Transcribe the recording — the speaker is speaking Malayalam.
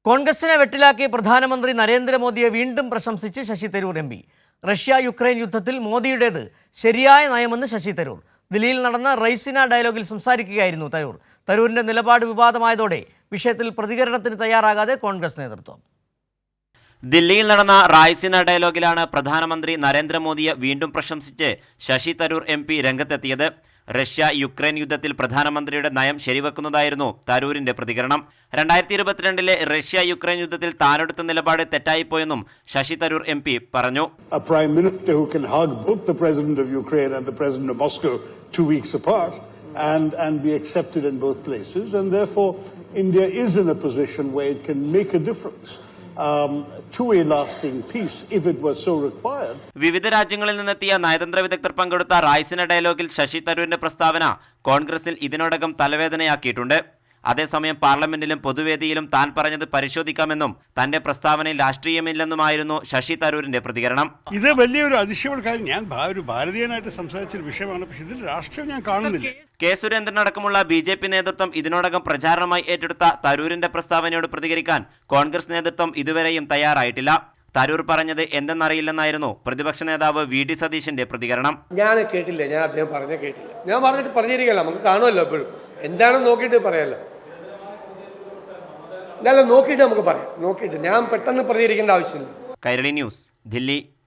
കോൺഗ്രസിനെ വെട്ടിലാക്കി പ്രധാനമന്ത്രി നരേന്ദ്രമോദിയെ വീണ്ടും പ്രശംസിച്ച് Shashi Tharoor M P. Russia Ukraine യുദ്ധത്തിൽ മോദിയുടേത് ശരിയായ നയമെന്ന് ശശി തരൂർ. ദില്ലിയിൽ നടന്ന റൈസിന ഡയലോഗിൽ സംസാരിക്കുകയായിരുന്നു തരൂർ. തരൂരിന്റെ നിലപാട് വിവാദമായതോടെ വിഷയത്തിൽ പ്രതികരണത്തിന് തയ്യാറാകാതെ കോൺഗ്രസ് നേതൃത്വം. ദില്ലിയിൽ നടന്ന റായ്സിന ഡയലോഗിലാണ് പ്രധാനമന്ത്രി നരേന്ദ്രമോദിയെ വീണ്ടും പ്രശംസിച്ച് ശശി തരൂർ എം പി രംഗത്തെത്തിയത്. റഷ്യ യുക്രൈൻ യുദ്ധത്തിൽ പ്രധാനമന്ത്രിയുടെ നയം ശരിവെക്കുന്നതായിരുന്നു തരൂരിന്റെ പ്രതികരണം. 2022 റഷ്യ യുക്രൈൻ യുദ്ധത്തിൽ താനെടുത്ത നിലപാട് തെറ്റായിപ്പോയെന്നും ശശി തരൂർ എം പി പറഞ്ഞു. A prime minister who can hug both the president of Ukraine and the president of Moscow 2 weeks apart and be accepted in both places, and therefore India is in a position where it can make a difference to a lasting peace if it was so required. വിവിധ രാജ്യങ്ങളിൽ നിന്നെത്തിയ നയതന്ത്ര വിദഗ്ധർ പങ്കെടുത്ത റായ്സിന ഡയലോഗിൽ ശശി തരൂരിന്റെ പ്രസ്താവന കോൺഗ്രസിൽ ഇതിനോടകം തലവേദനയാക്കിയിട്ടുണ്ട്. അതേസമയം പാർലമെന്റിലും പൊതുവേദിയിലും താൻ പറഞ്ഞത് പരിശോധിക്കാമെന്നും തന്റെ പ്രസ്താവനയിൽ രാഷ്ട്രീയമില്ലെന്നുമായിരുന്നു ശശി തരൂരിന്റെ പ്രതികരണം. ഇത് വലിയൊരു അതിശയമുള്ള കാര്യം. ഞാൻ ഒരു ഭാരതീയനായിട്ട് സംസാരിച്ചൊരു വിഷയമാണ്, പക്ഷെ ഇതിൽ രാഷ്ട്രീയം ഞാൻ കാണുന്നില്ല. കെ സുരേന്ദ്രൻ അടക്കമുള്ള BJP നേതൃത്വം ഇതിനോടകം പ്രചാരണമായി ഏറ്റെടുത്ത തരൂരിന്റെ പ്രസ്താവനയോട് പ്രതികരിക്കാൻ കോൺഗ്രസ് നേതൃത്വം ഇതുവരെയും തയ്യാറായിട്ടില്ല. തരൂർ പറഞ്ഞത് എന്തെന്നറിയില്ലെന്നായിരുന്നു പ്രതിപക്ഷ നേതാവ് VD സതീശന്റെ പ്രതികരണം. ഞാൻ കേട്ടില്ല, ഞാൻ അദ്ദേഹം പറഞ്ഞ കേട്ടില്ല. ഞാൻ പറഞ്ഞിട്ട് പറഞ്ഞിരിക്കല്ലോ, നമുക്ക് കാണുമല്ലോ, എപ്പോഴും എന്താണെന്ന് നോക്കിയിട്ട് പറയാമല്ലോ. എന്നാലും നോക്കിയിട്ട് നമുക്ക് പറയാം. നോക്കിയിട്ട് ഞാൻ പെട്ടെന്ന് പ്രതികരിക്കേണ്ട ആവശ്യമില്ല. കൈരളി ന്യൂസ്, ദില്ലി.